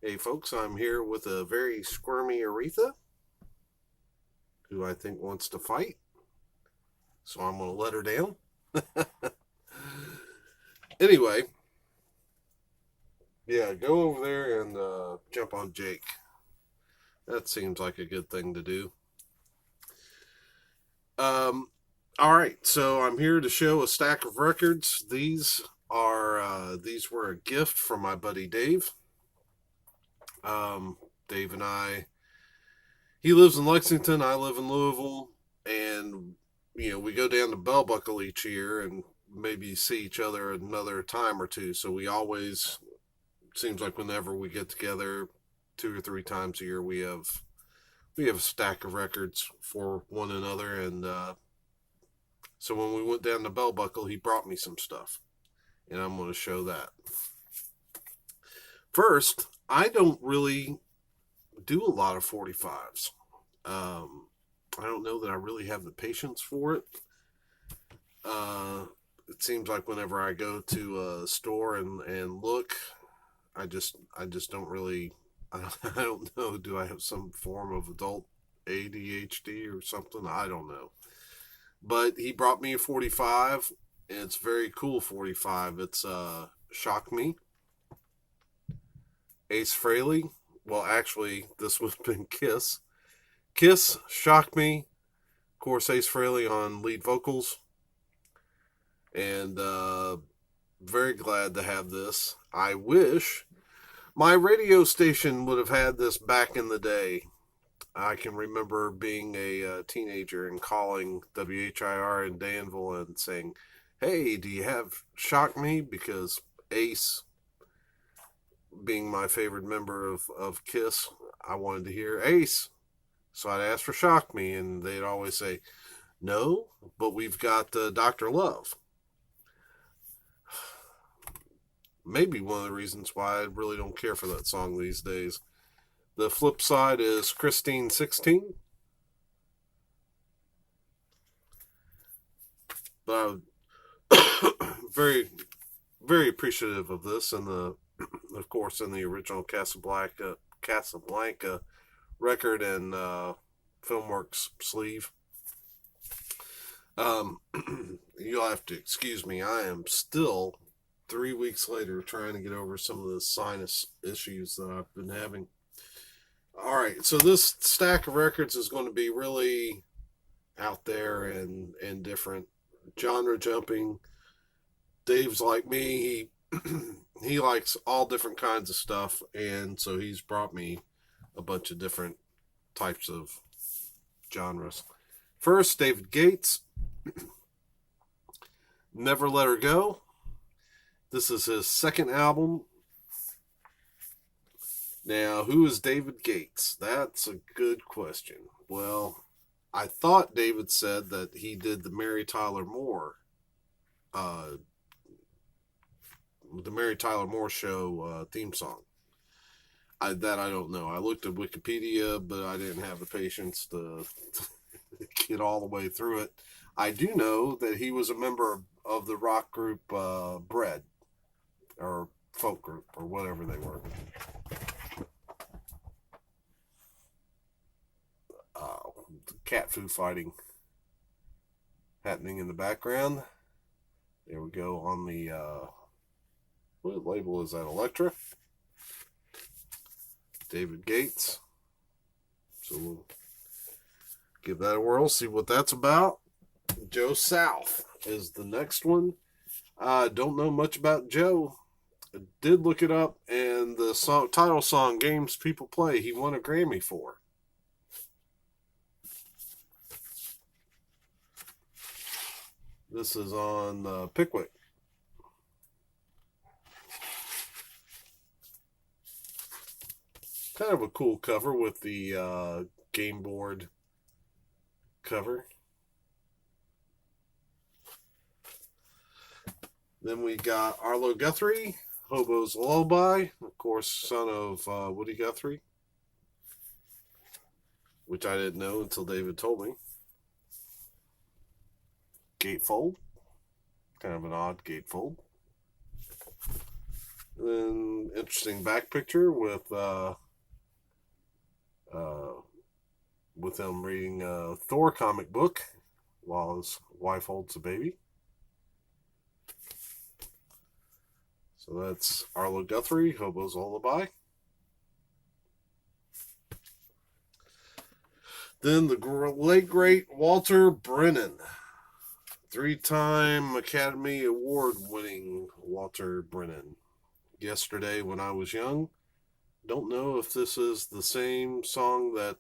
Hey folks, I'm here with a very squirmy Aretha who I think wants to fight, so I'm going to let her down. Anyway, yeah, go over there and jump on Jake. That seems like a good thing to do. Um, all right, so I'm here to show a stack of records. These were a gift from my buddy Dave. Dave and I, he lives in Lexington, I live in Louisville, and we go down to Bell Buckle each year and maybe see each other another time or two. So we always seems like whenever we get together, 2 or 3 times a year, we have a stack of records for one another. And so when we went down to Bell Buckle, he brought me some stuff, and I'm going to show that. First, I don't really do a lot of 45s. I don't know that I really have the patience for it. It seems like whenever I go to a store and look, I just don't really. I don't know. Do I have some form of adult ADHD or something? I don't know. But he brought me a 45. And it's a very cool 45. It's Shock Me, Ace Frehley. Well, actually, this would have been Kiss. Kiss, Shock Me. Of course, Ace Frehley on lead vocals. And very glad to have this. I wish my radio station would have had this back in the day. I can remember being a teenager and calling WHIR in Danville and saying, "Hey, do you have Shock Me?" Because Ace, being my favorite member of Kiss, I wanted to hear Ace. So I'd ask for Shock Me, and they'd always say, "No, but we've got Dr. Love." Maybe one of the reasons why I really don't care for that song these days. The flip side is Christine 16. But very, very appreciative of this, and of course, in the original Casablanca record and Filmworks sleeve. You'll have to excuse me. I am still 3 weeks later trying to get over some of the sinus issues that I've been having. All right, so this stack of records is going to be really out there and different, genre jumping. Dave's like me; he likes all different kinds of stuff, and so he's brought me a bunch of different types of genres. First, David Gates, Never Let Her Go. This is his second album. Now, who is David Gates? That's a good question. Well, I thought David said that he did the Mary Tyler Moore show theme song. I don't know. I looked at Wikipedia, but I didn't have the patience to get all the way through it. I do know that he was a member of the rock group Bread, or folk group, or whatever they were. Cat foo fighting happening in the background. There we go on the what label is that? Elektra. David Gates. So we'll give that a whirl, see what that's about. Joe South is the next one. I don't know much about Joe. I did look it up, and the title song, Games People Play, he won a Grammy for. This is on Pickwick. Kind of a cool cover with the game board cover. Then we got Arlo Guthrie, Hobo's Lullaby, of course, son of Woody Guthrie, which I didn't know until David told me. Gatefold, kind of an odd gatefold. An interesting back picture uh, with him reading a Thor comic book while his wife holds a baby. So that's Arlo Guthrie, Hobo's Lullaby. Then the late great Walter Brennan, three-time Academy Award winning Walter Brennan. Yesterday When I Was Young. Don't know if this is the same song that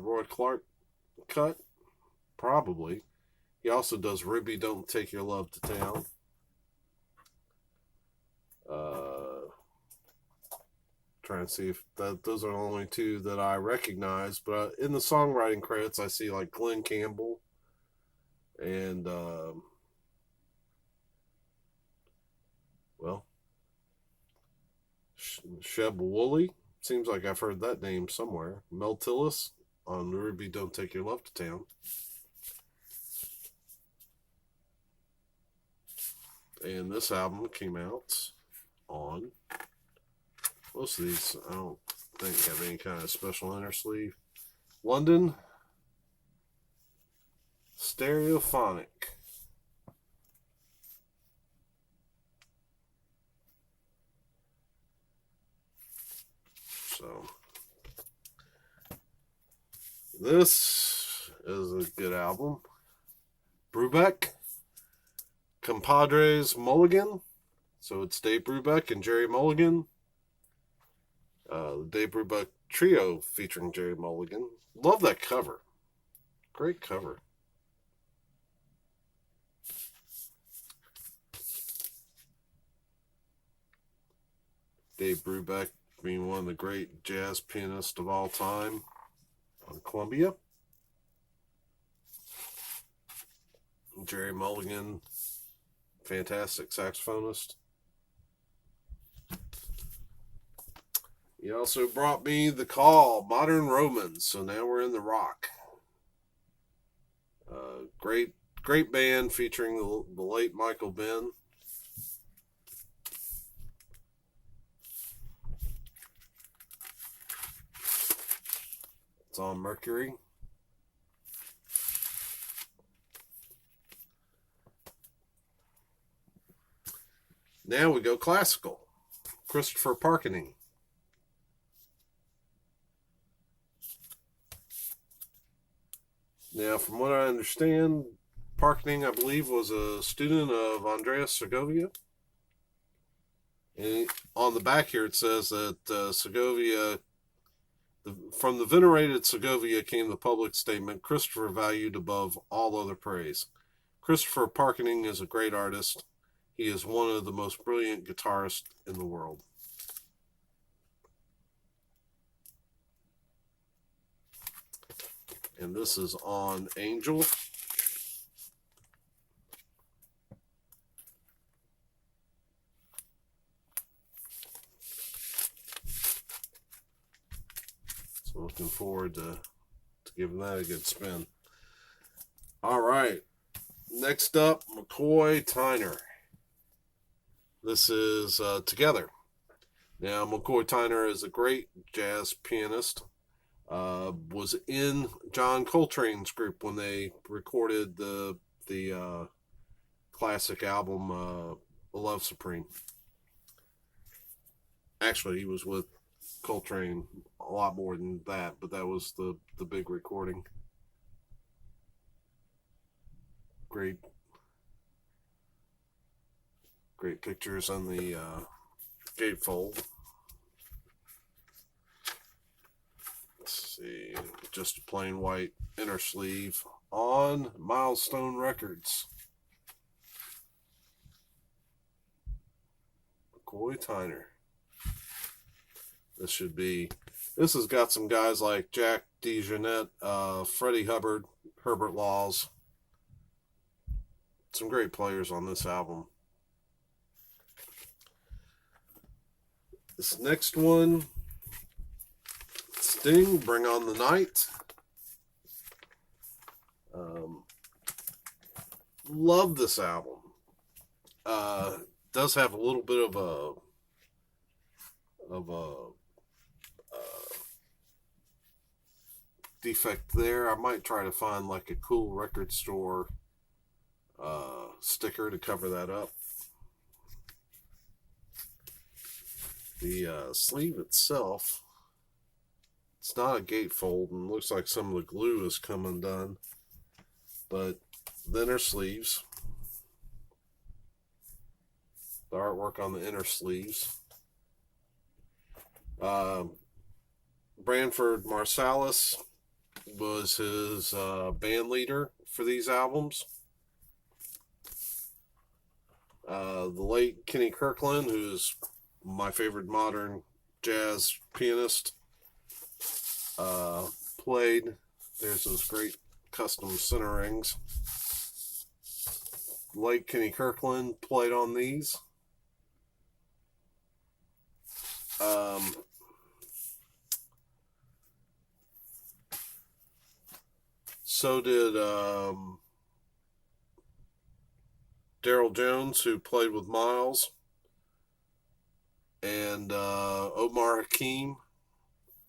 Roy Clark cut. Probably. He also does Ruby Don't Take Your Love to Town. Trying to see if those are the only two that I recognize. But in the songwriting credits, I see like Glenn Campbell and, well, Sheb Woolley. Seems like I've heard that name somewhere. Mel Tillis on Ruby Don't Take Your Love to Town. And this album came out on, most of these I don't think have any kind of special inner sleeve. London Stereophonic. So this is a good album. Brubeck, Compadres Mulligan. So it's Dave Brubeck and Jerry Mulligan. The Dave Brubeck Trio featuring Jerry Mulligan. Love that cover. Great cover. Dave Brubeck being one of the great jazz pianists of all time on Columbia. Jerry Mulligan, fantastic saxophonist. He also brought me The Call, Modern Romans. So now we're in the rock. Great band featuring the late Michael Benn. It's on Mercury. Now we go classical. Christopher Parkening. Now, from what I understand, Parkening, I believe, was a student of Andreas Segovia. And on the back here, it says that Segovia, from the venerated Segovia came the public statement, Christopher valued above all other praise. Christopher Parkening is a great artist. He is one of the most brilliant guitarists in the world. And this is on Angel. So looking forward to giving that a good spin. All right. Next up, McCoy Tyner. This is Together. Now, McCoy Tyner is a great jazz pianist. Was in John Coltrane's group when they recorded the classic album Love Supreme. Actually, he was with Coltrane a lot more than that, but that was the big recording. Great pictures on the gatefold. Let's see, just a plain white inner sleeve on Milestone Records. McCoy Tyner. This has got some guys like Jack DeJohnette, Freddie Hubbard, Herbert Laws. Some great players on this album. This next one, Sting, Bring on the Night. Love this album. Does have a little bit of of a defect there. I might try to find like a cool record store sticker to cover that up. The sleeve itself, it's not a gatefold, and looks like some of the glue is come undone. But the inner sleeves, the artwork on the inner sleeves. Branford Marsalis was his band leader for these albums. The late Kenny Kirkland, who's my favorite modern jazz pianist, played. There's those great custom center rings. Late Kenny Kirkland played on these. So did Daryl Jones, who played with Miles, and Omar Hakim,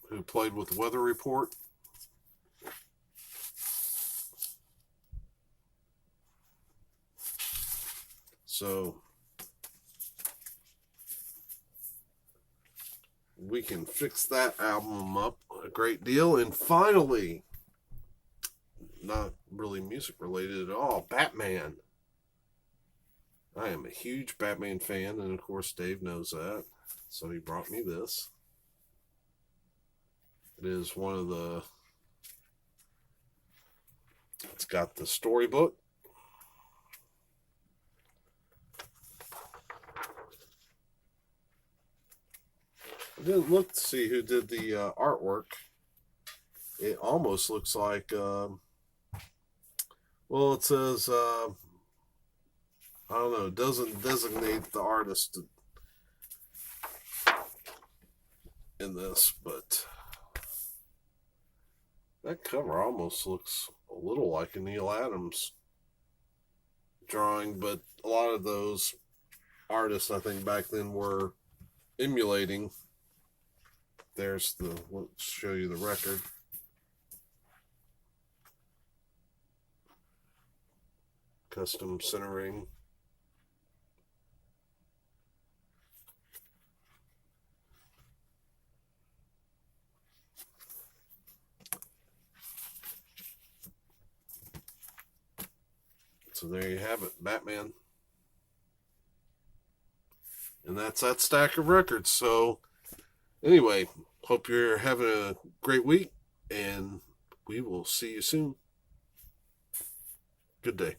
who played with Weather Report. So we can fix that album up a great deal. And finally, not really music related at all, Batman. I am a huge Batman fan, and of course Dave knows that, so he brought me this. It is one of the, it's got the storybook. I didn't look to see who did the artwork. It almost looks like, well, it says, I don't know, it doesn't designate the artist in this, but that cover almost looks a little like a Neil Adams drawing, but a lot of those artists, I think, back then were emulating. There's the, let's show you the record. Custom centering. So there you have it, Batman. And that's that stack of records. So anyway, hope you're having a great week, and we will see you soon. Good day.